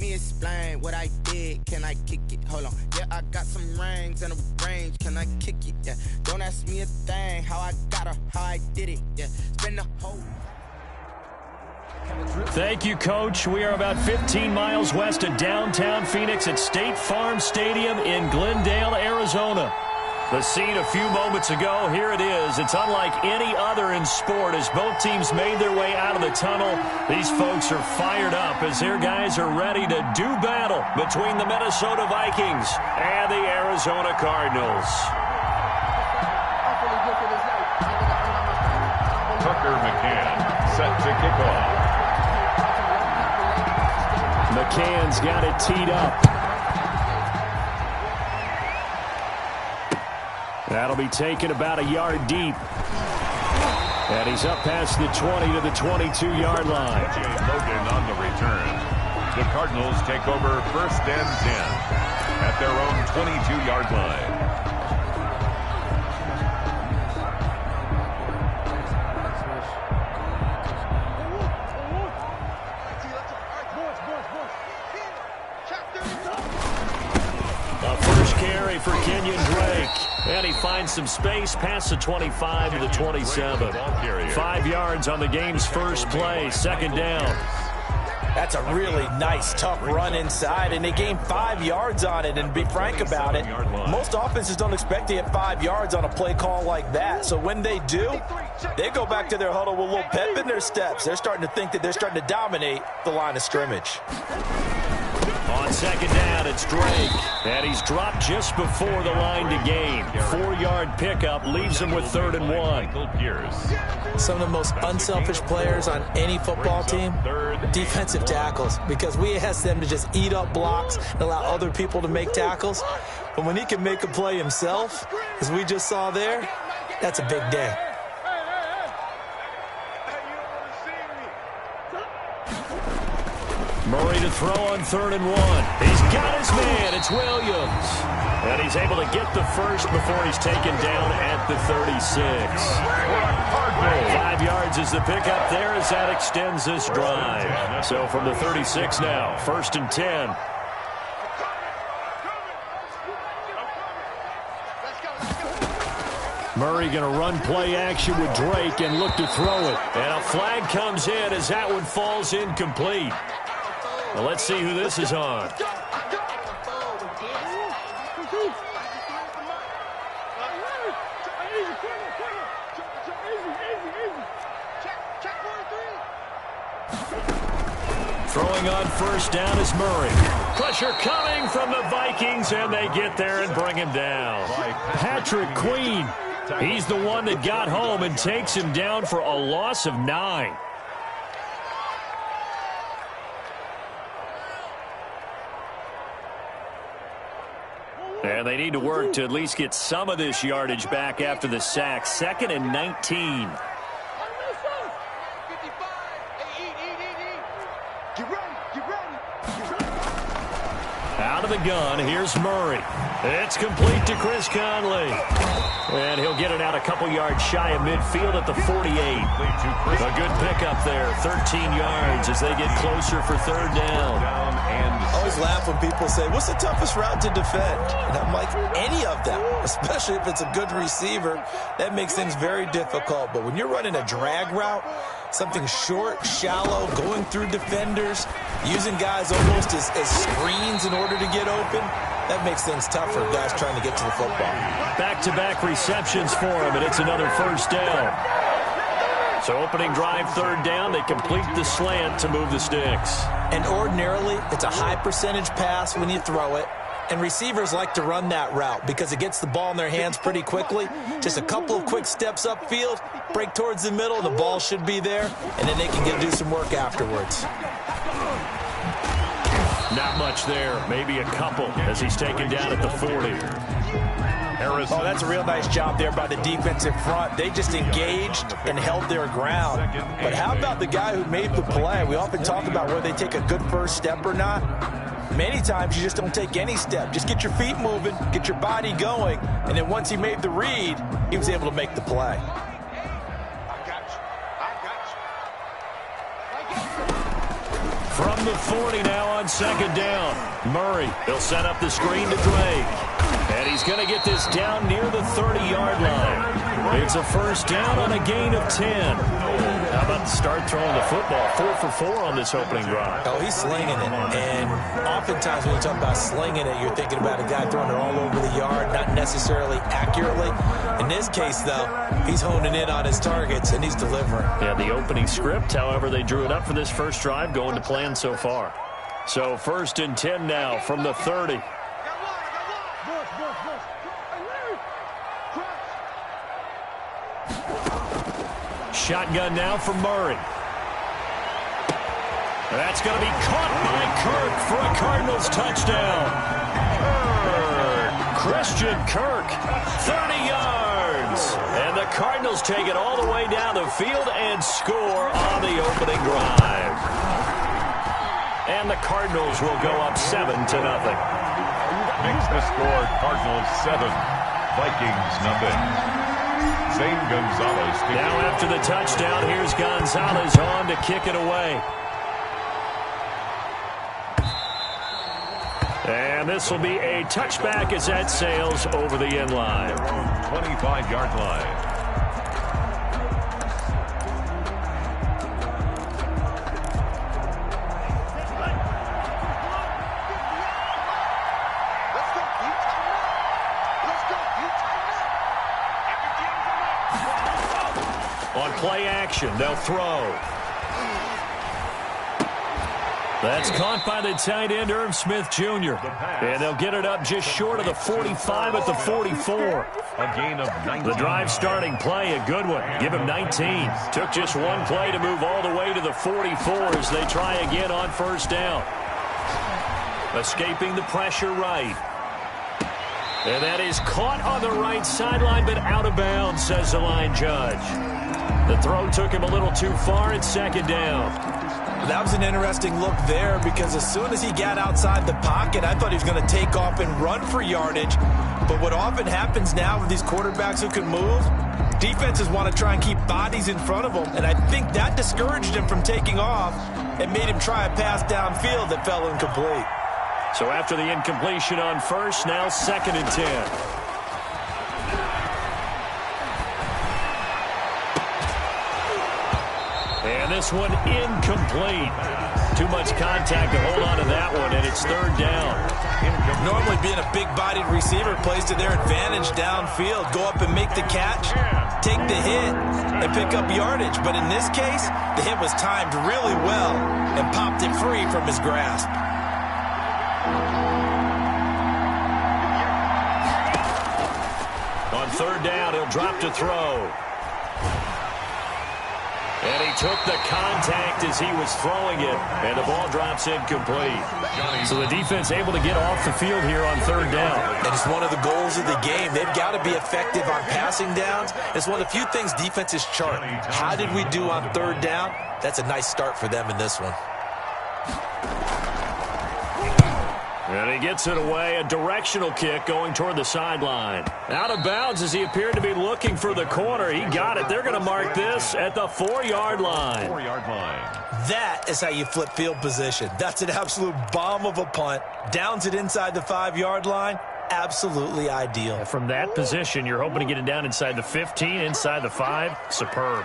me explain what I did. Can I kick it? Hold on. Yeah, I got some rings and a range. Can I kick it? Yeah. Don't ask me a thing. How I got her, how I did it. Yeah. Spend the whole. Thank you, Coach. We are about 15 miles west of downtown Phoenix at State Farm Stadium in Glendale, Arizona. The scene a few moments ago, here it is. It's unlike any other in sport as both teams made their way out of the tunnel. These folks are fired up as their guys are ready to do battle between the Minnesota Vikings and the Arizona Cardinals. Tucker McCann set to kick off. McCann's got it teed up. That'll be taken about a yard deep. And he's up past the 20 to the 22-yard line. Jay Logan on the return. The Cardinals take over 1st and 10 at their own 22-yard line. For Kenyon Drake. And he finds some space past the 25 to the 27. 5 yards on the game's first play. 2nd down. That's a really nice, tough run inside, and they gained 5 yards on it. And be frank about it, most offenses don't expect to get 5 yards on a play call like that. So when they do, they go back to their huddle with a little pep in their steps. They're starting to think that they're starting to dominate the line of scrimmage. On 2nd down, it's Drake. And he's dropped just before the line to gain. 4-yard pickup leaves him with 3rd and 1. Some of the most unselfish players on any football team, defensive tackles, because we ask them to just eat up blocks and allow other people to make tackles. But when he can make a play himself, as we just saw there, that's a big day. Murray to throw on 3rd and 1. He's got his man. It's Williams. And he's able to get the first before he's taken down at the 36. 5 yards is the pickup there as that extends this drive. So from the 36 now, 1st and 10. Murray going to run play action with Drake and look to throw it. And a flag comes in as that one falls incomplete. Well, let's see who this is on. Throwing on 1st down is Murray. Pressure coming from the Vikings, and they get there and bring him down. Patrick Queen, he's the one that got home and takes him down for a loss of 9. And they need to work to at least get some of this yardage back after the sack. 2nd and 19. Out of the gun, here's Murray. It's complete to Chris Conley. And he'll get it out a couple yards shy of midfield at the 48. A good pickup there, 13 yards as they get closer for 3rd down. I always laugh when people say, what's the toughest route to defend? And I'm like, any of them, especially if it's a good receiver. That makes things very difficult. But when you're running a drag route, something short, shallow, going through defenders, using guys almost as screens in order to get open, that makes things tough for guys trying to get to the football. Back-to-back receptions for him, and it's another 1st down. So opening drive, 3rd down, they complete the slant to move the sticks. And ordinarily, it's a high percentage pass when you throw it. And receivers like to run that route because it gets the ball in their hands pretty quickly. Just a couple of quick steps upfield, break towards the middle, the ball should be there, and then they can do some work afterwards. Not much there, maybe a couple as he's taken down at the 40. Oh, that's a real nice job there by the defensive front. They just engaged and held their ground. But how about the guy who made the play? We often talk about whether they take a good first step or not. Many times you just don't take any step. Just get your feet moving, get your body going, and then once he made the read, he was able to make the play. From from the 40 now on second down. Murray, he'll set up the screen to Drake. And he's going to get this down near the 30-yard line. It's a first down on a gain of 10. How about the start throwing the football? 4 for 4 on this opening drive. Oh, he's slinging it. And oftentimes when you talk about slinging it, you're thinking about a guy throwing it all over the yard, not necessarily accurately. In this case, though, he's honing in on his targets, and he's delivering. Yeah, the opening script, however, they drew it up for this first drive, going to plan so far. So first and 10 now from the 30. Shotgun now for Murray. That's going to be caught by Kirk for a Cardinals touchdown. Christian Kirk, 30 yards. And the Cardinals take it all the way down the field and score on the opening drive. And the Cardinals will go up 7-0. Makes the score Cardinals 7, Vikings nothing. Zane Gonzalez. Now after the touchdown, here's Gonzalez on to kick it away. And this will be a touchback as that sails over the end line. 25-yard line. On play action, they'll throw. That's caught by the tight end, Irv Smith Jr. And they'll get it up just short of the 45 at the 44. A gain of 19. The drive starting play, a good one. Give him 19. Took just one play to move all the way to the 44 as they try again on first down. Escaping the pressure right. And that is caught on the right sideline, but out of bounds, says the line judge. The throw took him a little too far. It's second down. That was an interesting look there because as soon as he got outside the pocket, I thought he was going to take off and run for yardage. But what often happens now with these quarterbacks who can move, defenses want to try and keep bodies in front of them. And I think that discouraged him from taking off and made him try a pass downfield that fell incomplete. So after the incompletion on first, now second and 10. And this one incomplete. Too much contact to hold on to that one, and it's third down. Normally being a big-bodied receiver plays to their advantage downfield. Go up and make the catch, take the hit, and pick up yardage. But in this case, the hit was timed really well and popped it free from his grasp. On third down, he'll drop to throw. And he took the contact as he was throwing it, and the ball drops incomplete. So the defense able to get off the field here on third down. And it's one of the goals of the game. They've got to be effective on passing downs. It's one of the few things defenses chart. How did we do on third down? That's a nice start for them in this one. And he gets it away, a directional kick going toward the sideline. Out of bounds as he appeared to be looking for the corner. He got it. They're going to mark this at the 4-yard line. 4-yard line. That is how you flip field position. That's an absolute bomb of a punt. Downs it inside the 5-yard line. Absolutely ideal. From that position, you're hoping to get it down inside the 15, inside the 5. Superb.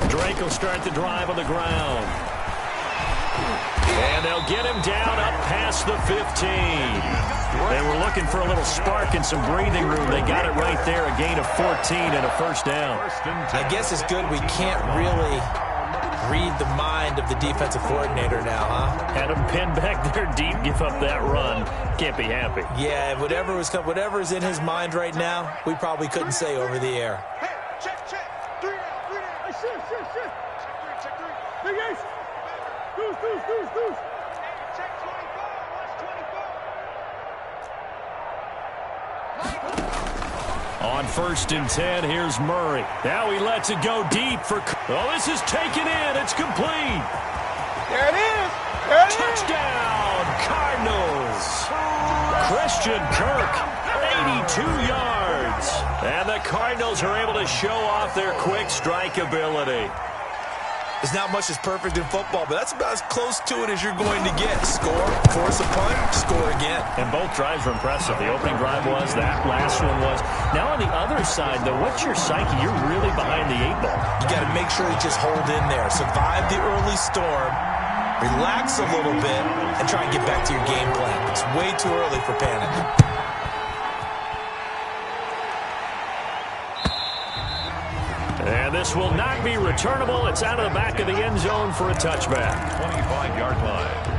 Drake will start the drive on the ground. And they'll get him down up past the 15. They were looking for a little spark and some breathing room. They got it right there, a gain of 14 and a first down. I guess it's good we can't really read the mind of the defensive coordinator now, huh? Had him pinned back there deep, give up that run. Can't be happy. Yeah, whatever is in his mind right now, we probably couldn't say over the air. Check. 3 out. Check 3. Hey, guys. Deuce. Check 24. Watch 24. On first and 10, here's Murray. Now he lets it go deep for... Oh, this is taken in. It's complete. There it is. Touchdown, Cardinals. Christian Kirk, 82 yards. And the Cardinals are able to show off their quick strike ability. There's not much that's perfect in football, but that's about as close to it as you're going to get. Score, force a punt, score again. And both drives were impressive. The opening drive was, that last one was. Now on the other side, though, what's your psyche? You're really behind the 8 ball. You got to make sure you just hold in there. Survive the early storm, relax a little bit, and try and get back to your game plan. It's way too early for panic. And this will not be returnable. It's out of the back of the end zone for a touchback. 25-yard line.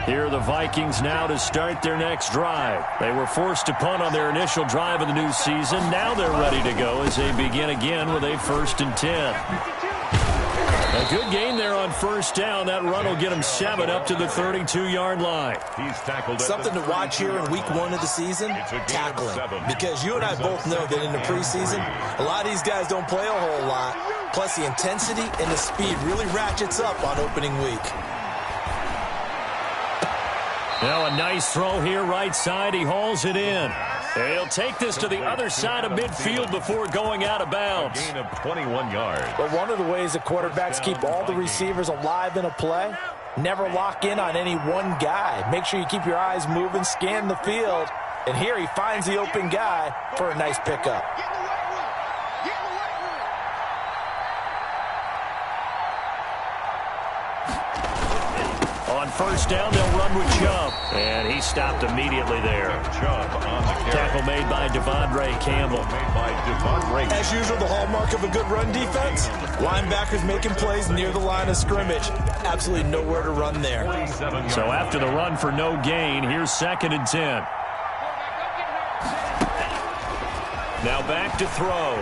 Here are the Vikings now to start their next drive. They were forced to punt on their initial drive of the new season. Now they're ready to go as they begin again with a 1st and 10. A good game there on 1st down. That run will get them 7 up to the 32-yard line. He's tackled. Something to watch here in week 1 of the season, tackling. Because you and I both know that in the preseason, a lot of these guys don't play a whole lot. Plus the intensity and the speed really ratchets up on opening week. Now a nice throw here right side. He hauls it in. He'll take this to the other side of midfield before going out of bounds. Gain of 21 yards. But one of the ways that quarterbacks keep all the receivers alive in a play, never lock in on any one guy. Make sure you keep your eyes moving, scan the field. And here he finds the open guy for a nice pickup. On 1st down, they'll run with Chubb. And he stopped immediately there. Chubb on the carry. Tackle made by Devondre Campbell. Made by Devondre. As usual, the hallmark of a good run defense, linebackers making plays near the line of scrimmage. Absolutely nowhere to run there. So after the run for no gain, here's 2nd and 10. Now back to throw.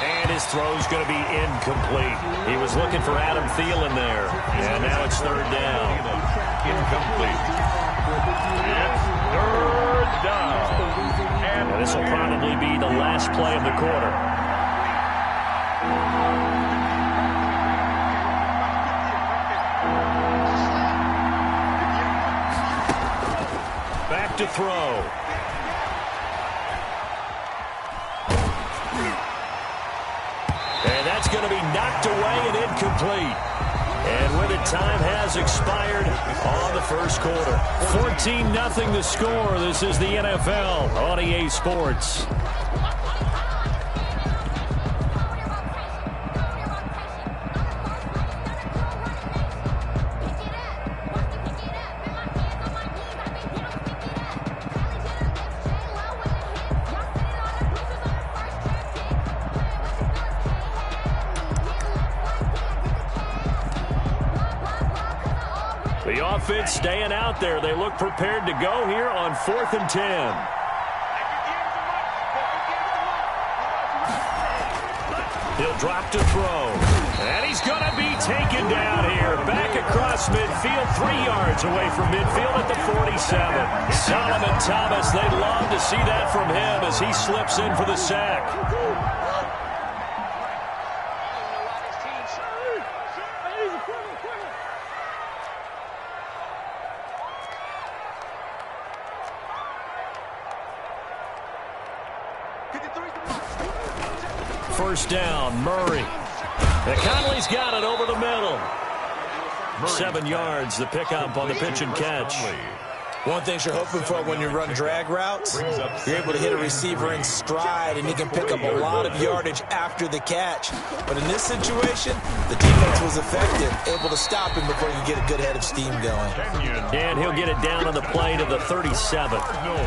And his throw's going to be incomplete. He was looking for Adam Thielen there. And now it's 3rd down. Incomplete. It's 3rd down. And this will probably be the last play of the quarter. Back to throw. And that's going to be knocked away and incomplete. And with it, time has expired on the 1st quarter. 14-0 the score. This is the NFL on EA Sports. The offense staying out there. They look prepared to go here on 4th and 10. He'll drop to throw. And he's going to be taken down here. Back across midfield, 3 yards away from midfield at the 47. Solomon Thomas, they'd love to see that from him as he slips in for the sack. First down, Murray. And Conley's got it over the middle. 7 yards, the pickup on the pitch and catch. One thing you're hoping for when you run drag routes, you're able to hit a receiver in stride, and he can pick up a lot of yardage after the catch. But in this situation, the defense was effective, able to stop him before you get a good head of steam going. And he'll get it down on the play to the 37.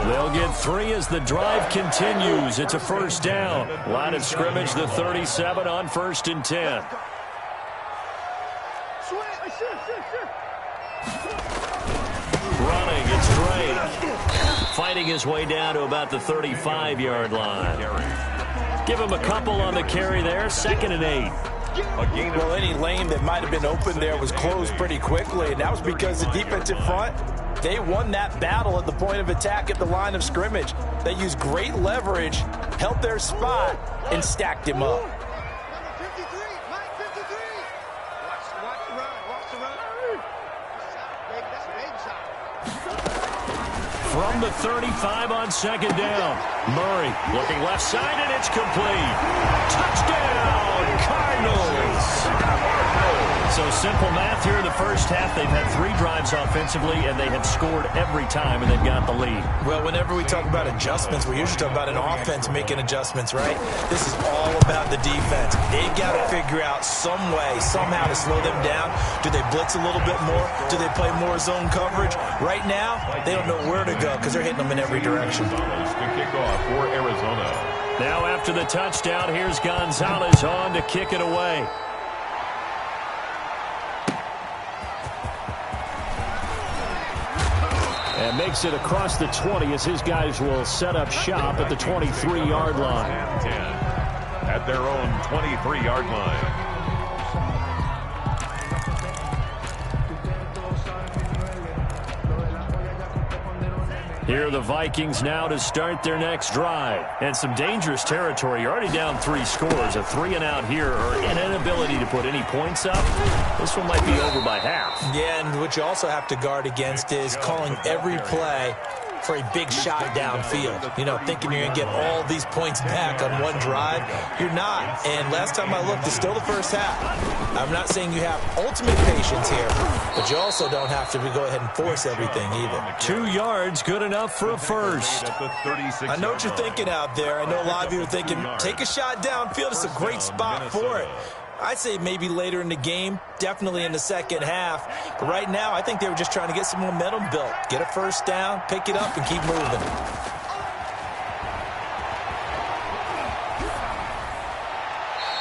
They'll get 3 as the drive continues. It's a first down. Line of scrimmage, the 37 on 1st and 10. Running, it's Drake. Fighting his way down to about the 35-yard line. Give him a couple on the carry there. 2nd and 8. Well, any lane that might have been open there was closed pretty quickly, and that was because the defensive front, they won that battle at the point of attack at the line of scrimmage. They used great leverage, held their spot, and stacked him up. from the 35 on second down. Murray looking left side, and it's complete. Touchdown, Cardinals! So simple math here in the first half. They've had 3 drives offensively, and they have scored every time, and they've got the lead. Well, whenever we talk about adjustments, we usually talk about an offense making adjustments, right? This is all about the defense. They've got to figure out some way, somehow to slow them down. Do they blitz a little bit more? Do they play more zone coverage? Right now, they don't know where to go because they're hitting them in every direction. To kick off for Arizona. Now after the touchdown, here's Gonzalez on to kick it away. And makes it across the 20 as his guys will set up shop at the 23-yard line. 10 at their own 23-yard line. Here are the Vikings now to start their next drive. And some dangerous territory. You're already down 3 scores. A 3-and-out here or an inability to put any points up. This one might be over by half. Yeah, and what you also have to guard against is calling every play for a big shot downfield. You know, thinking you're going to get all these points back on one drive. You're not. And last time I looked, it's still the first half. I'm not saying you have ultimate patience here, but you also don't have to go ahead and force everything either. 2 yards, good enough for a first. I know what you're thinking out there. I know a lot of you are thinking, take a shot downfield. It's a great spot for it. I'd say maybe later in the game, definitely in the second half. But right now, I think they were just trying to get some momentum built. Get a first down, pick it up, and keep moving.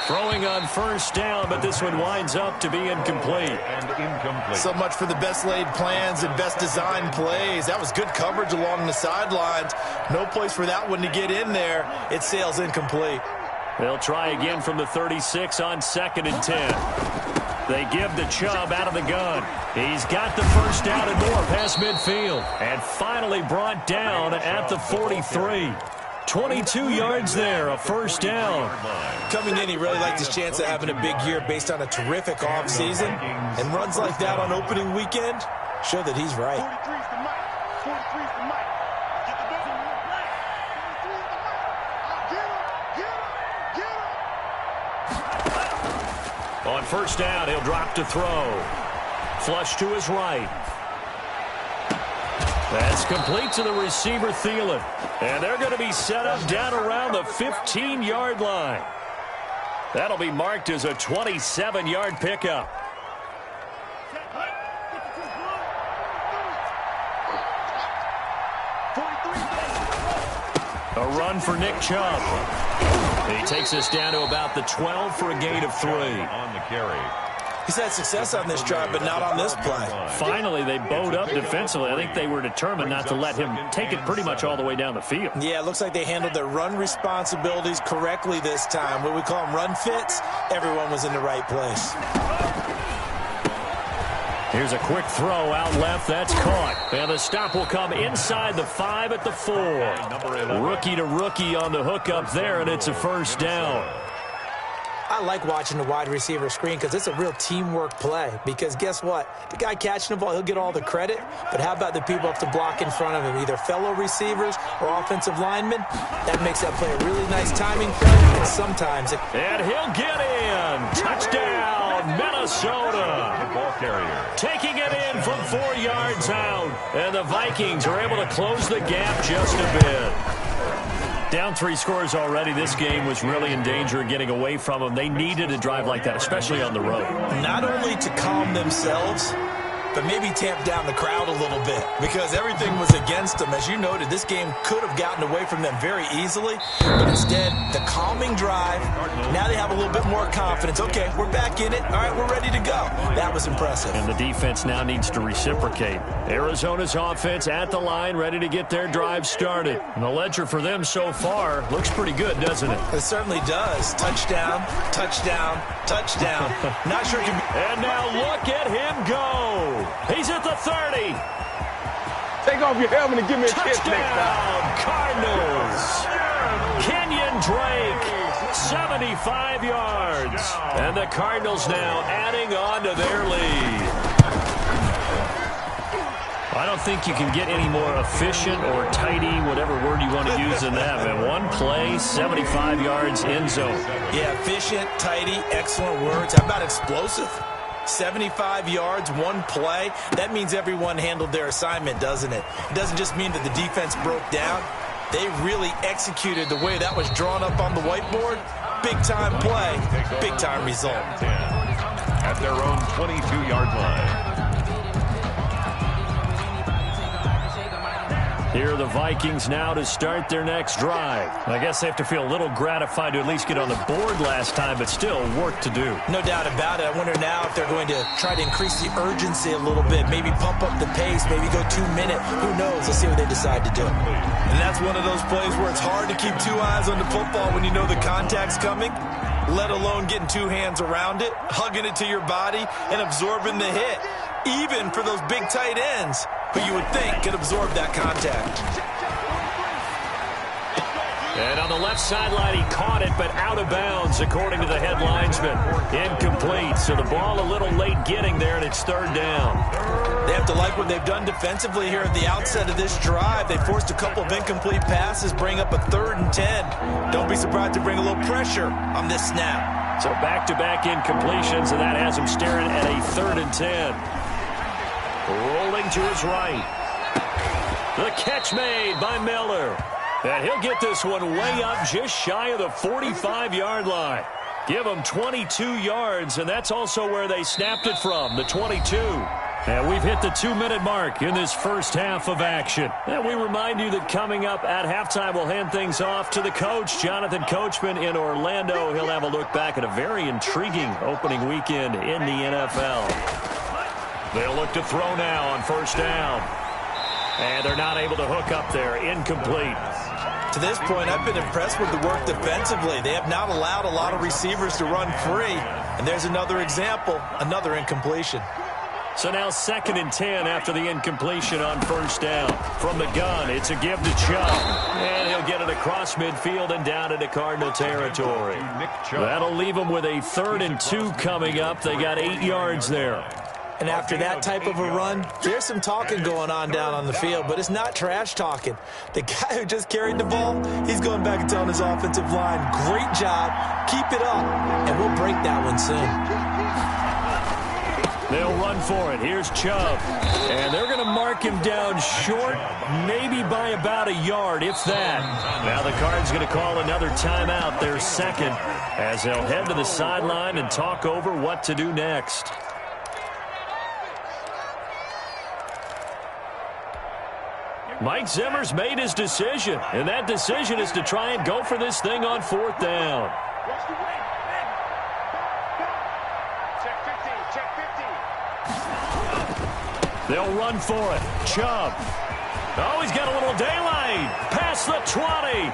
Throwing on first down, but this one winds up to be incomplete. And incomplete. So much for the best laid plans and best designed plays. That was good coverage along the sidelines. No place for that one to get in there. It sails incomplete. They'll try again from the 36 on 2nd and 10. They give the Chubb out of the gun. He's got the first down and more past midfield. And finally brought down at the 43. 22 yards there, a first down. Coming in, he really liked his chance of having a big year based on a terrific offseason. And runs like that on opening weekend show that he's right. 43's the mic. 43's the mic. Get the ball. 43's the mic. Get him. On first down, he'll drop to throw. Flush to his right. That's complete to the receiver, Thielen. And they're going to be set up down around the 15-yard line. That'll be marked as a 27-yard pickup. A run for Nick Chubb. He takes us down to about the 12 for a gain of 3. On the carry. He's had success on this drive, but not on this play. Finally, they bowed up defensively. I think they were determined not to let him take it pretty much all the way down the field. Yeah, it looks like they handled their run responsibilities correctly this time. What we call them run fits, everyone was in the right place. Here's a quick throw out left. That's caught. And the stop will come inside the 5 at the 4. Rookie to rookie on the hook up there, and it's a first down. I like watching the wide receiver screen because it's a real teamwork play. Because guess what? The guy catching the ball, he'll get all the credit. But how about the people up to block in front of him, either fellow receivers or offensive linemen? That makes that play a really nice timing play. And sometimes it... And he'll get in. Touchdown, Minnesota. Ball carrier. Taking it in from 4 yards out. And the Vikings are able to close the gap just a bit. Down 3 scores already. This game was really in danger of getting away from them. They needed a drive like that, especially on the road. Not only to calm themselves, but maybe tamp down the crowd a little bit because everything was against them. As you noted, this game could have gotten away from them very easily, but instead, the calming drive, now they have a little bit more confidence. Okay, we're back in it. All right, we're ready to go. That was impressive. And the defense now needs to reciprocate. Arizona's offense at the line, ready to get their drive started. And the ledger for them so far looks pretty good, doesn't it? It certainly does. Touchdown, touchdown, touchdown. Not sure it can be. And now look at him go. He's at the 30. Take off your helmet and give me a kiss next time. Touchdown, Cardinals. Kenyon Drake, 75 yards. And the Cardinals now adding on to their lead. don't think you can get any more efficient or tidy, whatever word you want to use in that, man. One play, 75 yards, end zone. Yeah, efficient, tidy, excellent words. How about explosive? 75 yards, one play. That means everyone handled their assignment, doesn't it? It doesn't just mean that the defense broke down. They really executed the way that was drawn up on the whiteboard. Big-time play, big-time result. At their own 22-yard line. Here are the Vikings now to start their next drive. I guess they have to feel a little gratified to at least get on the board last time, but still work to do. No doubt about it. I wonder now if they're going to try to increase the urgency a little bit, maybe pump up the pace, maybe go 2 minute. Who knows? Let's see what they decide to do. And that's one of those plays where it's hard to keep 2 eyes on the football when you know the contact's coming, let alone getting 2 hands around it, hugging it to your body, and absorbing the hit. Even for those big tight ends who you would think could absorb that contact. And on the left sideline, he caught it, but out of bounds, according to the head linesman. Incomplete, so the ball a little late getting there, and it's 3rd down. They have to like what they've done defensively here at the outset of this drive. They forced a couple of incomplete passes, bring up a 3rd and 10. Don't be surprised to bring a little pressure on this snap. So back-to-back incompletions, and that has him staring at a 3rd and 10. Rolling to his right. The catch made by Miller. And he'll get this one way up just shy of the 45-yard line. Give him 22 yards, and that's also where they snapped it from, the 22. And we've hit the 2-minute mark in this first half of action. And we remind you that coming up at halftime, we'll hand things off to the coach, Jonathan Coachman in Orlando. He'll have a look back at a very intriguing opening weekend in the NFL. They'll look to throw now on 1st down. And they're not able to hook up there. Incomplete. To this point, I've been impressed with the work defensively. They have not allowed a lot of receivers to run free. And there's another example, another incompletion. So now 2nd and 10 after the incompletion on 1st down. From the gun, it's a give to Chubb. And he'll get it across midfield and down into Cardinal territory. That'll leave them with a 3rd and 2 coming up. They got 8 yards there. And after that type of a run, there's some talking going on down on the field, but it's not trash talking. The guy who just carried the ball, he's going back and telling his offensive line, great job, keep it up, and we'll break that one soon. They'll run for it. Here's Chubb. And they're going to mark him down short, maybe by about a yard, if that. Now the Cards going to call another timeout, their 2nd, as they'll head to the sideline and talk over what to do next. Mike Zimmer's made his decision, and that decision is to try and go for this thing on 4th down. They'll run for it. Chubb. Oh, he's got a little daylight. Past the 20.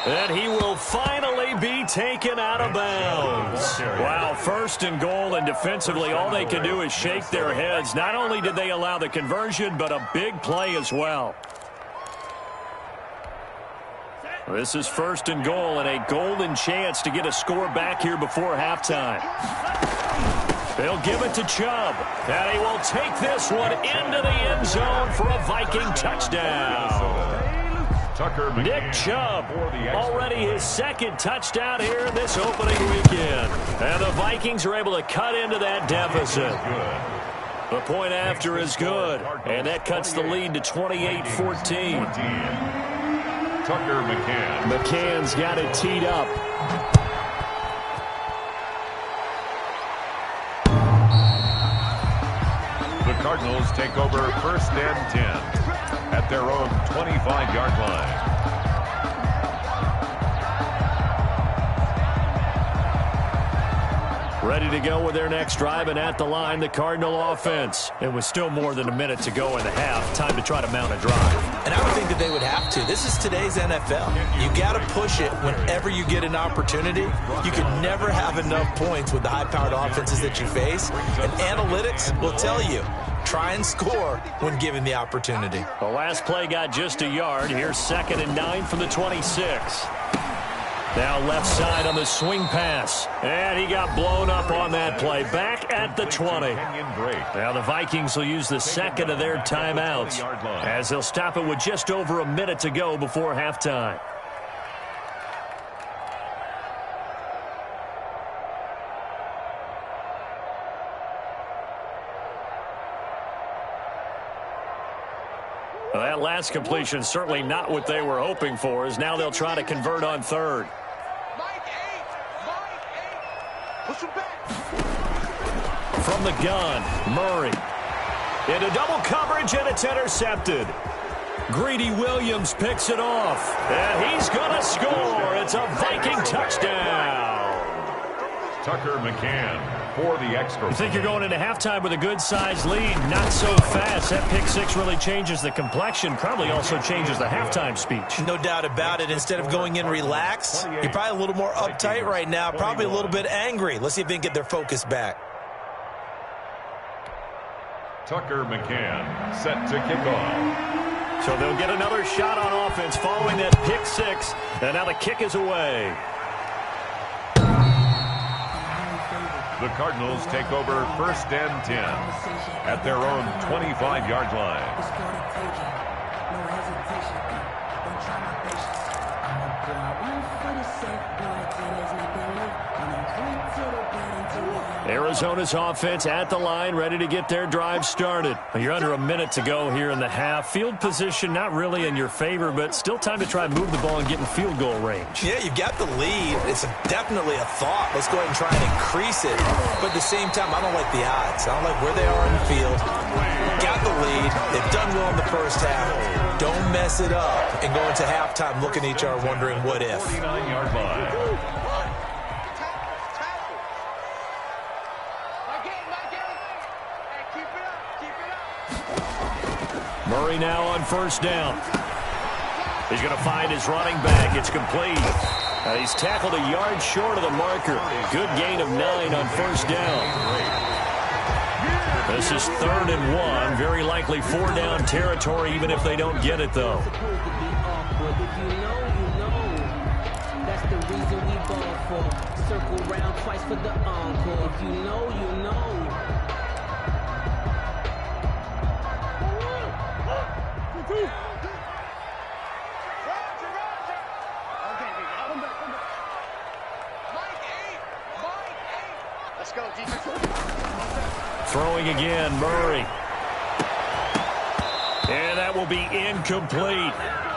And he will finally be taken out of bounds. Wow, 1st and goal, and defensively all they can do is shake their heads. Not only did they allow the conversion, but a big play as well. This is 1st and goal, and a golden chance to get a score back here before halftime. They'll give it to Chubb, and he will take this one into the end zone for a Viking touchdown. Nick Chubb, already his 2nd touchdown here this opening weekend. And the Vikings are able to cut into that deficit. The point after is good, and that cuts the lead to 28-14. Tucker McCann. McCann's got it teed up. The Cardinals take over 1st and 10 at their own 25-yard line. Ready to go with their next drive, and at the line, the Cardinal offense. It was still more than a minute to go in the half. Time to try to mount a drive. And I would think that they would have to. This is today's NFL. You got to push it whenever you get an opportunity. You can never have enough points with the high-powered offenses that you face. And analytics will tell you, try and score when given the opportunity. The last play got just a yard. Here's 2nd and 9 from the 26. Now left side on the swing pass. And he got blown up on that play. Back at the 20. Now the Vikings will use the second of their timeouts as they'll stop it with just over a minute to go before halftime. Well, that last completion certainly not what they were hoping for, as now they'll try to convert on third. From the gun, Murray. Into double coverage, and it's intercepted. Greedy Williams picks it off, and he's going to score. It's a Viking touchdown. Tucker McCann for the extra. You think you're going into halftime with a good-sized lead? Not so fast. That pick six really changes the complexion, probably also changes the halftime speech. No doubt about it. Instead of going in relaxed, you're probably a little more uptight right now, probably a little bit angry. Let's see if they can get their focus back. Tucker McCann set to kick off. So they'll get another shot on offense following that pick six, and now the kick is away. The Cardinals take over 1st and 10 at their own 25-yard line. Arizona's offense at the line, ready to get their drive started. You're under a minute to go here in the half. Field position not really in your favor, but still time to try and move the ball and get in field goal range. Yeah, you've got the lead. It's definitely a thought. Let's go ahead and try and increase it. But at the same time, I don't like the odds. I don't like where they are in the field. Got the lead. They've done well in the first half. Don't mess it up and go into halftime looking at each other wondering what if. 49-yard line. Murray now on first down. He's going to find his running back. It's complete. He's tackled a yard short of the marker. Good gain of 9 on first down. This is 3rd and 1. Very likely 4-down territory, even if they don't get it, though. That's the reason we ball for. Circle round twice for the encore. If you know, you know. Let's go, defense. Throwing again, Murray. And that will be incomplete.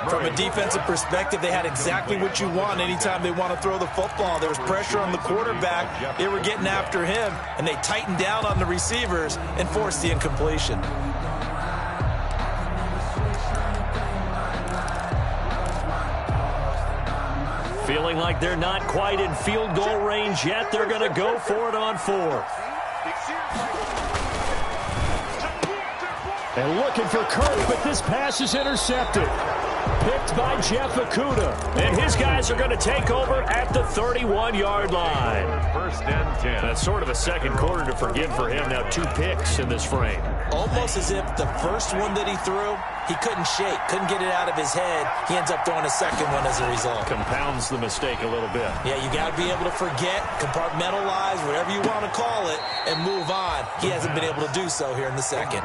From a defensive perspective, they had exactly what you want anytime they want to throw the football. There was pressure on the quarterback. They were getting after him, and they tightened down on the receivers and forced the incompletion. Feeling like they're not quite in field goal range yet. They're going to go for it on 4th. And looking for Kirk, but this pass is intercepted. Picked by Jeff Okudah. And his guys are going to take over at the 31-yard line. 1st and 10. That's sort of a second quarter to forgive for him. Now 2 picks in this frame. Almost as if the first one that he threw, he couldn't shake, couldn't get it out of his head. He ends up throwing a second one as a result. Compounds the mistake a little bit. Yeah, you got to be able to forget, compartmentalize, whatever you want to call it, and move on. He hasn't been able to do so here in the second.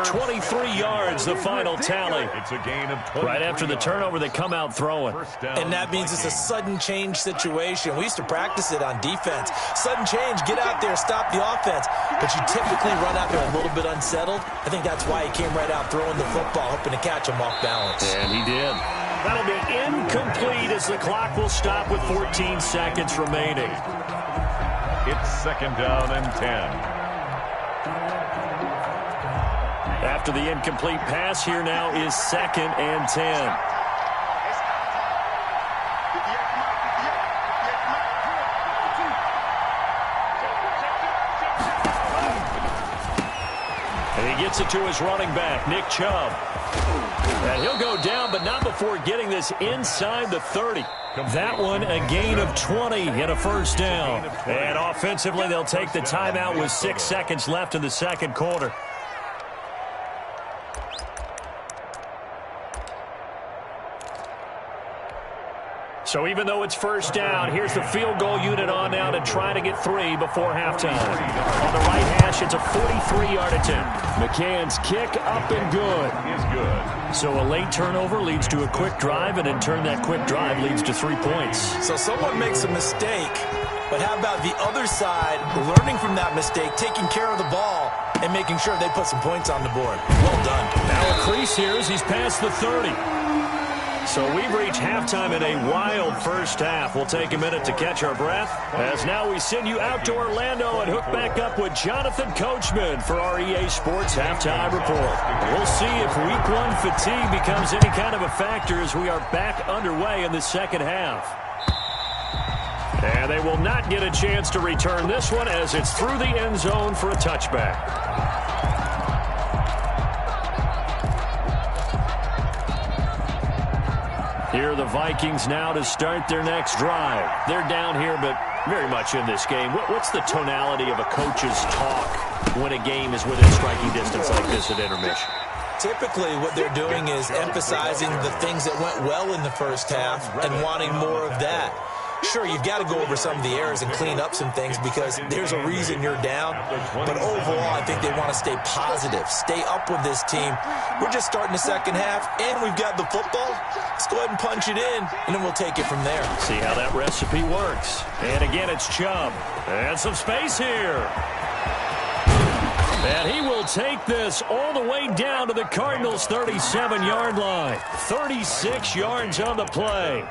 23 yards, the final tally. It's a gain of 20. Right after the turnover, they come out throwing. And that means it's a sudden change situation. We used to practice it on defense. Sudden change, get out there, stop the offense. But you typically run out there a little bit unsettled. I think that's why he came right out throwing the football, hoping to catch him off balance. And he did. That'll be incomplete as the clock will stop with 14 seconds remaining. It's 2nd down and 10. After the incomplete pass, here now is 2nd and 10. And he gets it to his running back, Nick Chubb. And he'll go down, but not before getting this inside the 30. That one, a gain of 20 and a first down. And offensively, they'll take the timeout with 6 seconds left in the second quarter. So even though it's first down, here's the field goal unit on now to try to get 3 before halftime. On the right hash, it's a 43-yard attempt. McCann's kick up and good. Is good. So a late turnover leads to a quick drive, and in turn that quick drive leads to 3 points. So someone makes a mistake, but how about the other side learning from that mistake, taking care of the ball, and making sure they put some points on the board? Well done. Now a crease here as he's past the 30. So we've reached halftime in a wild first half. We'll take a minute to catch our breath as now we send you out to Orlando and hook back up with Jonathan Coachman for our EA Sports Halftime Report. We'll see if Week 1 fatigue becomes any kind of a factor as we are back underway in the second half. And they will not get a chance to return this one as it's through the end zone for a touchback. Here are the Vikings now to start their next drive. They're down here, but very much in this game. What's the tonality of a coach's talk when a game is within striking distance like this at intermission? Typically, what they're doing is emphasizing the things that went well in the first half and wanting more of that. Sure, you've got to go over some of the errors and clean up some things because there's a reason you're down. But overall, I think they want to stay positive, stay up with this team. We're just starting the second half, and we've got the football. Let's go ahead and punch it in, and then we'll take it from there. See how that recipe works. And again, it's Chubb. And some space here. And he will take this all the way down to the Cardinals' 37-yard line. 36 yards on the play.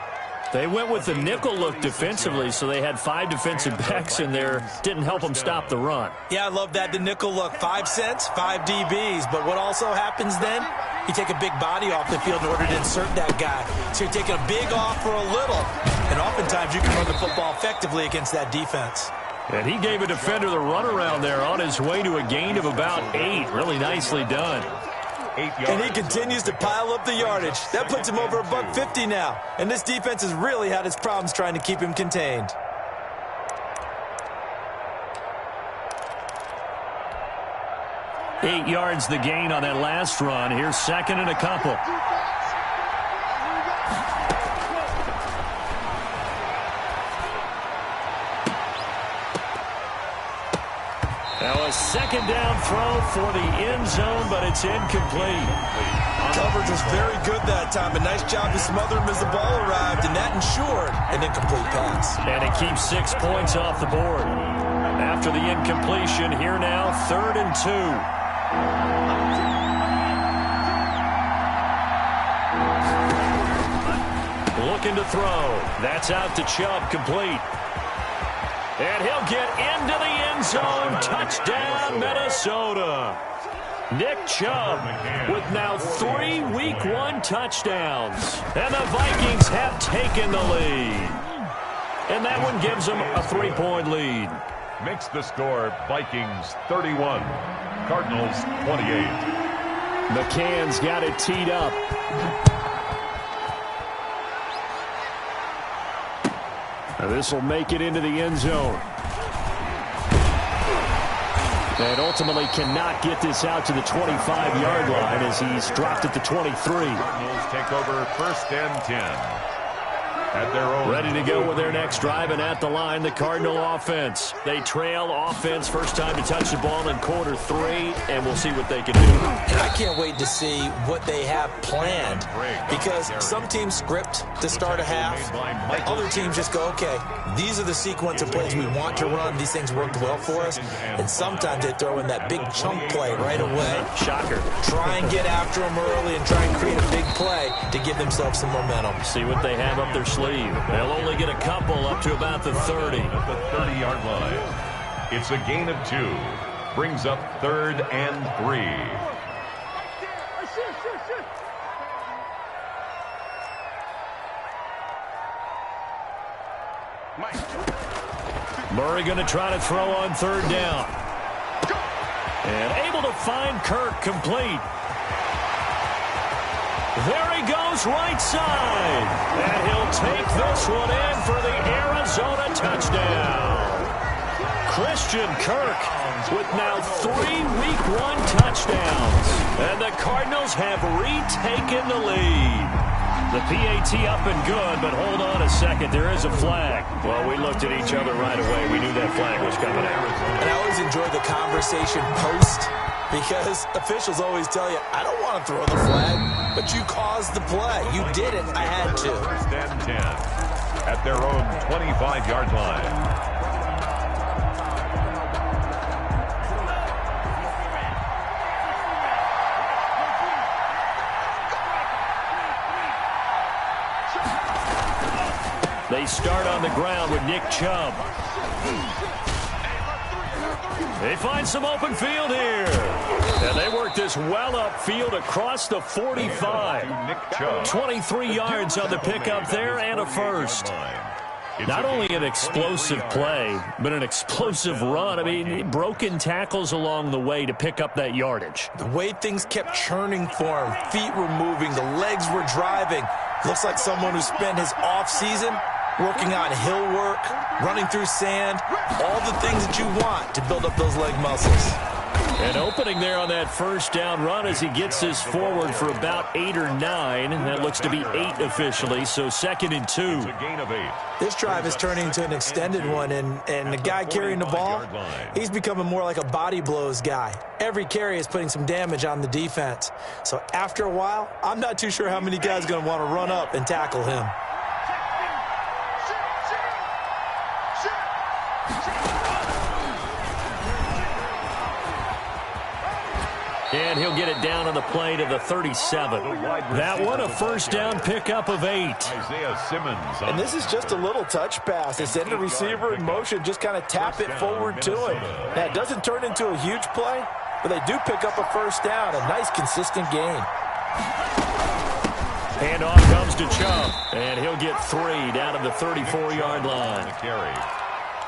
They went with the nickel look defensively, so they had 5 defensive backs in there. Didn't help them stop the run. Yeah, I love that, the nickel look. 5 cents, 5 DBs. But what also happens then? You take a big body off the field in order to insert that guy. So you're taking a big off for a little. And oftentimes you can run the football effectively against that defense. And he gave a defender the runaround there on his way to a gain of about 8. Really nicely done. And he continues to pile up the yardage. That puts him over $150 now. And this defense has really had its problems trying to keep him contained. Eight yards the gain on that last run. Here's second and a couple. Now a second down throw for the end zone, but it's incomplete. Coverage was very good that time. A nice job to smother him as the ball arrived, and that ensured an incomplete pass. And it keeps 6 points off the board. After the incompletion, here now, 3rd and 2. Looking to throw. That's out to Chubb, complete. And he'll get into the end zone. Touchdown, Minnesota. Nick Chubb with now 3 Week 1 touchdowns. And the Vikings have taken the lead. And that one gives them a 3-point lead. Makes the score Vikings 31, Cardinals 28. McCann's got it teed up. This will make it into the end zone. And ultimately cannot get this out to the 25-yard line as he's dropped at the 23. Cardinals take over 1st and 10. At their own. Ready to go with their next drive, and at the line, the Cardinal offense. They trail offense, first time to touch the ball in quarter 3, and we'll see what they can do. And I can't wait to see what they have planned, because some teams script to start a half, and other teams just go, okay, these are the sequence of plays we want to run. These things worked well for us, and sometimes they throw in that big chunk play right away. Shocker. Try and get after them early and try and create a big play to give themselves some momentum. See what they have up their sleeve. They'll only get a couple up to about the 30. At the 30-yard line. It's a gain of 2. Brings up 3rd and 3. Murray going to try to throw on 3rd down. And able to find Kirk, complete. There he goes, right side. And he'll take this one in for the Arizona touchdown. Christian Kirk with now 3 Week 1 touchdowns. And the Cardinals have retaken the lead. The PAT up and good, but hold on a second. There is a flag. Well, we looked at each other right away. We knew that flag was coming out. And I always enjoy the conversation post because officials always tell you, I don't want to throw the flag, but you caused the play. You did it. I had to. First and 10 at their own 25-yard line. They start on the ground with Nick Chubb. They find some open field here. And they work this well upfield across the 45. 23 yards on the pickup there and a first. Not only an explosive play, but an explosive run. I mean, broken tackles along the way to pick up that yardage. The way things kept churning for him, feet were moving, the legs were driving. Looks like someone who spent his offseason working on hill work, running through sand, all the things that you want to build up those leg muscles. An opening there on that first down run as he gets this forward for about 8 or 9. And that looks to be 8 officially, so 2nd and 2. It's a gain of 8. This drive is turning into an extended one, and the guy carrying the ball, he's becoming more like a body blows guy. Every carry is putting some damage on the defense. So after a while, I'm not too sure how many guys are going to want to run up and tackle him. And he'll get it down on the play to the 37. That one, a first down pickup of 8. Isaiah Simmons. And this is just a little touch pass. They send the receiver in motion, just kind of tap it forward to him. Now, it doesn't turn into a huge play, but they do pick up a first down, a nice, consistent gain. Handoff comes to Chubb, and he'll get 3 down to the 34-yard line.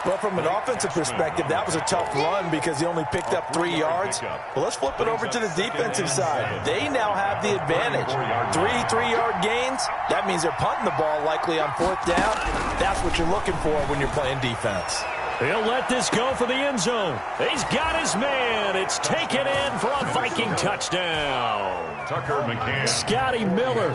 Well, from an offensive perspective, that was a tough run because he only picked up 3 yards. Well, let's flip it over to the defensive side. They now have the advantage. 3 3-yard gains, that means they're punting the ball likely on 4th down. That's what you're looking for when you're playing defense. He'll let this go for the end zone. He's got his man. It's taken in for a Viking touchdown. Tucker McCann. Scotty Miller,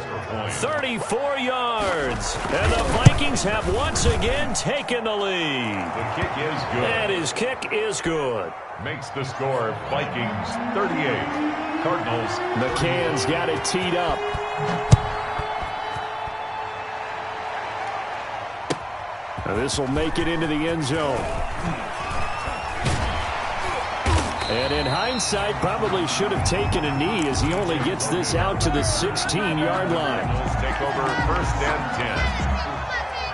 34 yards. And the Vikings have once again taken the lead. The kick is good. And his kick is good. Makes the score Vikings 38. Cardinals. McCann's got it teed up. Now this will make it into the end zone. And in hindsight, probably should have taken a knee as he only gets this out to the 16-yard line. Take over 1st and 10.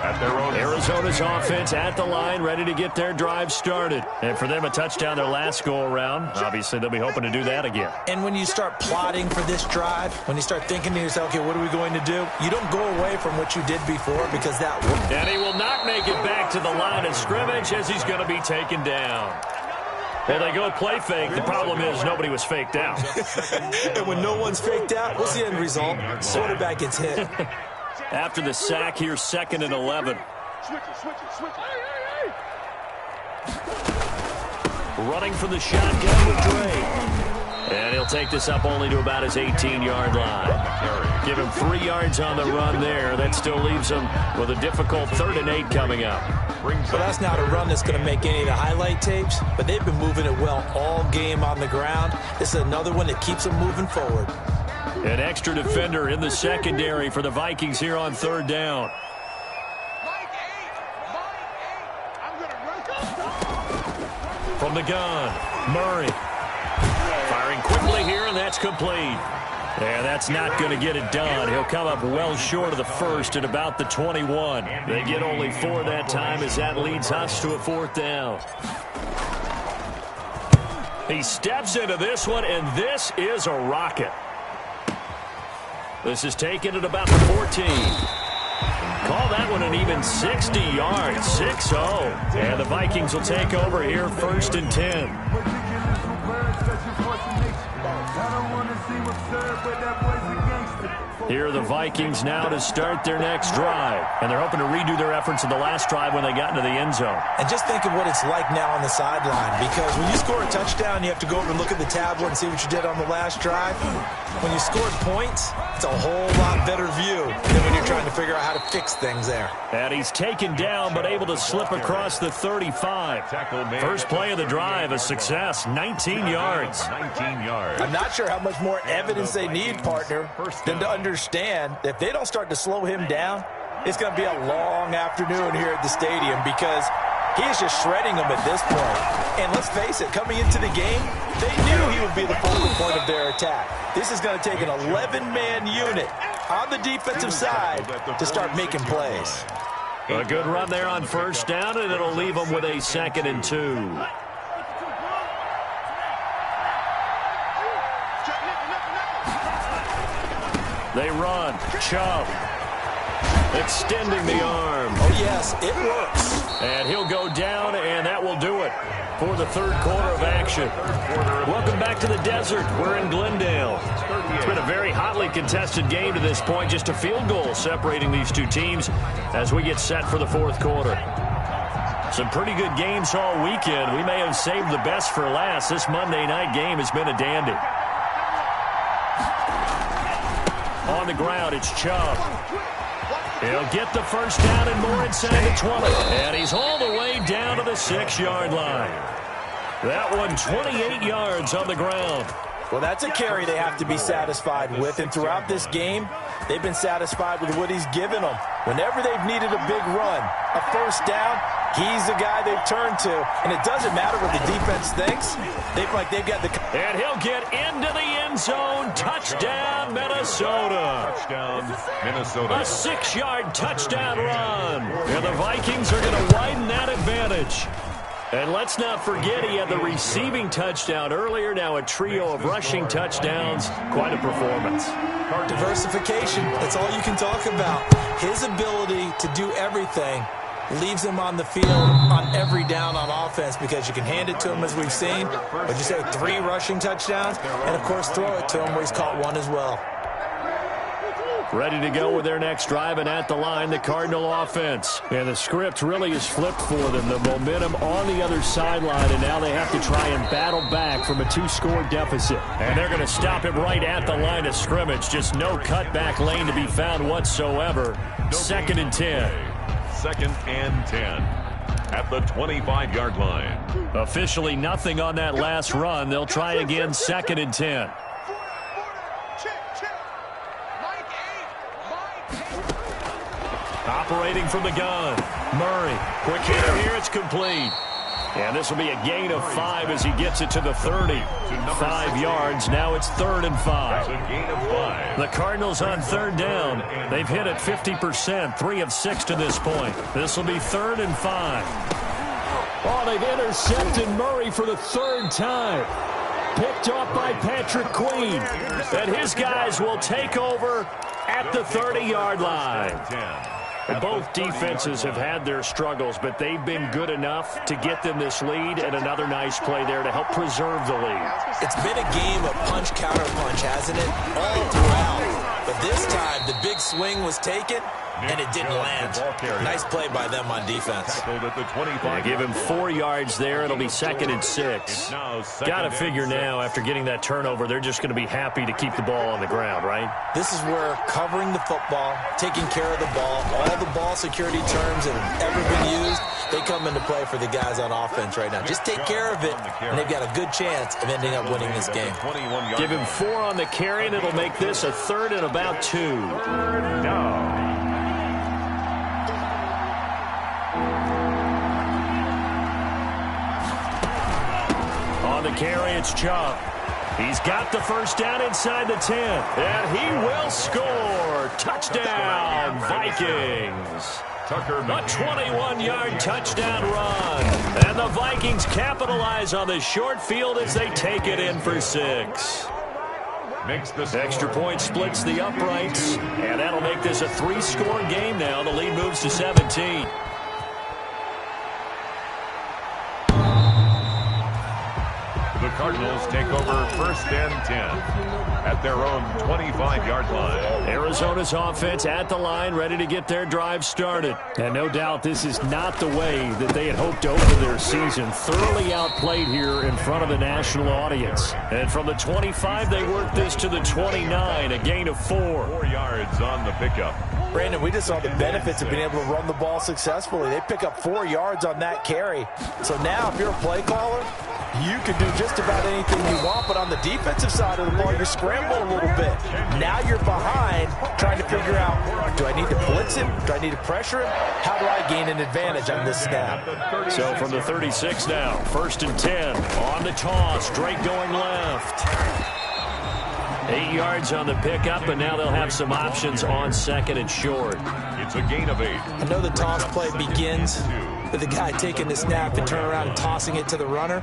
At their own Arizona's offense at the line, ready to get their drive started. And for them, a touchdown their last go-around. Obviously, they'll be hoping to do that again. And when you start plotting for this drive, when you start thinking to yourself, okay, what are we going to do? You don't go away from what you did before because that worked. And he will not make it back to the line of scrimmage as he's going to be taken down. Well, they go play fake. The problem is nobody was faked out. And when no one's faked out, what's the end result? Quarterback gets hit. After the sack, here's 2nd and 11. Running from the shotgun with Dre. And he'll take this up only to about his 18-yard line. Give him 3 yards on the run there. That still leaves him with a difficult 3rd and 8 coming up. Well, that's not a run that's going to make any of the highlight tapes, but they've been moving it well all game on the ground. This is another one that keeps them moving forward. An extra defender in the secondary for the Vikings here on 3rd down. From the gun, Murray. Firing quickly here, and that's complete. And that's not going to get it done. He'll come up well short of the first at about the 21. They get only 4 that time as that leads us to a 4th down. He steps into this one, and this is a rocket. This is taken at about the 14. Call that one an even 60 yards, 6-0. And the Vikings will take over here 1st and 10. Here are the Vikings now to start their next drive. And they're hoping to redo their efforts in the last drive when they got into the end zone. And just think of what it's like now on the sideline, because when you score a touchdown, you have to go over and look at the tablet and see what you did on the last drive. When you scored points, it's a whole lot better view than when you're trying to figure out how to fix things there. And he's taken down but able to slip across the 35. First play of the drive, a success, 19 yards. 19 yards. I'm not sure how much more evidence they need, partner, than to understand that if they don't start to slow him down, it's going to be a long afternoon here at the stadium, because he is just shredding them at this point. And let's face it, coming into the game, they knew he would be the focal point of their attack. This is going to take an 11-man unit on the defensive side to start making plays. A good run there on first down, and it'll leave them with a 2nd and 2. They run. Chubb. Extending the arm. Oh, yes, it works. And he'll go down, and that will do it for the third quarter of action. Welcome back to the desert. We're in Glendale. It's been a very hotly contested game to this point. Just a field goal separating these two teams as we get set for the fourth quarter. Some pretty good games all weekend. We may have saved the best for last. This Monday night game has been a dandy. On the ground, it's Chubb. He'll get the first down and more inside the 20. And he's all the way down to the 6-yard line. That one 28 yards on the ground. Well, that's a carry they have to be satisfied with. And throughout this game, they've been satisfied with what he's given them. Whenever they've needed a big run, a first down, he's the guy they've turned to. And it doesn't matter what the defense thinks. They've got the... And he'll get into the end zone. Touchdown, Minnesota. Touchdown, Minnesota. A 6-yard touchdown run. And the Vikings are going to widen that advantage. And let's not forget he had the receiving touchdown earlier. Now a trio of rushing touchdowns. Quite a performance. Diversification, that's all you can talk about. His ability to do everything leaves him on the field on every down on offense, because you can hand it to him, as we've seen. But you say 3 rushing touchdowns, and, of course, throw it to him where he's caught one as well. Ready to go with their next drive, and at the line, the Cardinal offense. And the script really is flipped for them. The momentum on the other sideline, and now they have to try and battle back from a 2-score deficit. And they're going to stop him right at the line of scrimmage. Just no cutback lane to be found whatsoever. 2nd and 10. 2nd and 10 at the 25-yard line. Officially nothing on that last run. They'll try again, 2nd and 10. Operating from the gun. Murray. Quick hitter here. It's complete. And this will be a gain of 5 as he gets it to the 30. 5 yards. Now it's 3rd and 5. That's a gain of 5. The Cardinals on 3rd down. They've hit it 50%. 3 of 6 to this point. This will be 3rd and 5. Oh, they've intercepted Murray for the 3rd time. Picked off by Patrick Queen. And his guys will take over at the 30-yard line. Both defenses have had their struggles, but they've been good enough to get them this lead, and another nice play there to help preserve the lead. It's been a game of punch-counter-punch, hasn't it? All throughout. But this time, the big swing was taken, and it didn't land. Nice play by them on defense. Give him 4 yards there. It'll be 2nd and 6. Got to figure now, after getting that turnover, they're just going to be happy to keep the ball on the ground, right? This is where covering the football, taking care of the ball, all the ball security terms that have ever been used, they come into play for the guys on offense right now. Just take care of it, and they've got a good chance of ending up winning this game. Give him 4 on the carry, and it'll make this a 3rd and about 2. On the carry, it's Chubb. He's got the first down inside the 10, and he will score. Touchdown, Vikings. A 21-yard touchdown run. And the Vikings capitalize on the short field as they take it in for 6. Extra point splits the uprights, and that'll make this a 3-score game now. The lead moves to 17. The Cardinals take over first and 10 at their own 25-yard line. Arizona's offense at the line, ready to get their drive started. And no doubt this is not the way that they had hoped to open their season. Thoroughly outplayed here in front of a national audience. And from the 25, they work this to the 29, a gain of 4. 4 yards on the pickup. Brandon, we just saw the benefits of being able to run the ball successfully. They pick up 4 yards on that carry. So now if you're a play caller, you can do just about anything you want, but on the defensive side of the ball, you're scrambling a little bit. Now you're behind trying to figure out, do I need to blitz him? Do I need to pressure him? How do I gain an advantage on this snap? So from the 36 now, first and 10 on the toss. Drake going left. 8 yards on the pickup, and now they'll have some options on second and short. It's a gain of 8. I know the toss play begins with the guy taking the snap and turning around and tossing it to the runner.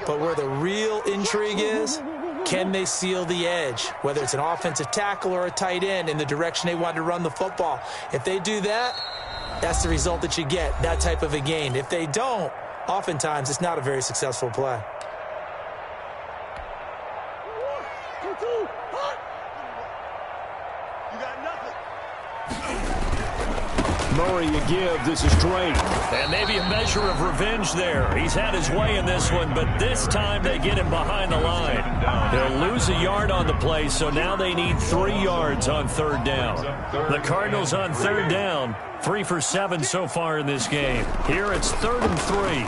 But where the real intrigue is, can they seal the edge? Whether it's an offensive tackle or a tight end in the direction they want to run the football. If they do that, that's the result that you get, that type of a gain. If they don't, oftentimes it's not a very successful play. Murray a give. This is Drake. And maybe a measure of revenge there. He's had his way in this one, but this time they get him behind the line. They'll lose a yard on the play, so now they need 3 yards on third down. The Cardinals on third down, 3 for 7 so far in this game. Here it's 3rd and 3.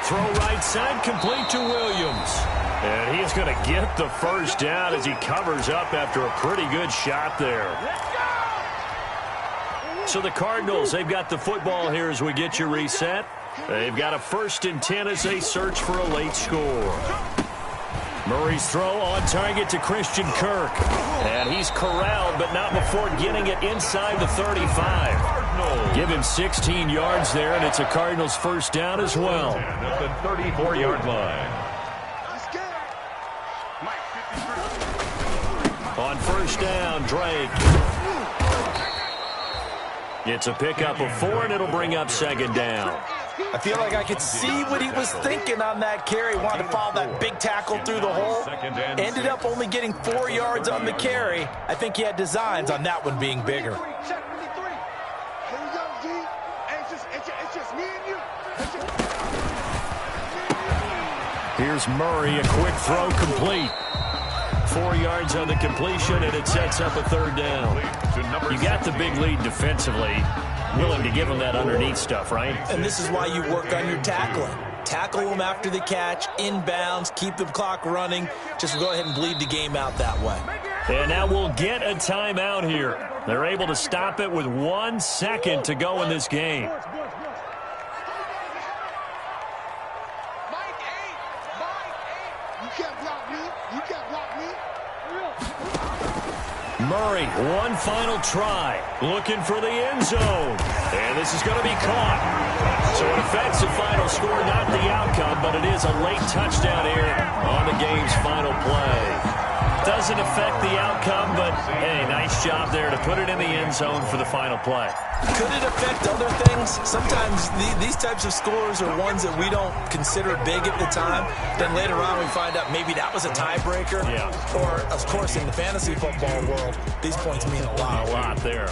Throw right side, complete to Williams. And he's going to get the first down as he covers up after a pretty good shot there. So the Cardinals, they've got the football here as we get you reset. They've got a 1st and 10 as they search for a late score. Murray's throw on target to Christian Kirk. And he's corralled, but not before getting it inside the 35. Give him 16 yards there, and it's a Cardinals first down as well. At the 34-yard line. On first down, Drake. It's a pickup of 4, and it'll bring up 2nd down. I feel like I could see what he was thinking on that carry. Wanted to follow that big tackle through the hole. Ended up only getting 4 yards on the carry. I think he had designs on that one being bigger. Here's Murray, a quick throw complete. 4 yards on the completion, and it sets up a 3rd down. You got the big lead defensively. Willing to give them that underneath stuff, right? And this is why you work on your tackling. Tackle them after the catch, inbounds, keep the clock running. Just go ahead and bleed the game out that way. And now we'll get a timeout here. They're able to stop it with 1 second to go in this game. Murray, one final try, looking for the end zone. And this is going to be caught. So it affects the final score, not the outcome, but it is a late touchdown here on the game's final play. Doesn't affect the outcome, but, hey, nice job there to put it in the end zone for the final play. Could it affect other things? Sometimes these types of scores are ones that we don't consider big at the time. Then later on we find out maybe that was a tiebreaker. Yeah. Or, of course, in the fantasy football world, these points mean a lot. A lot there.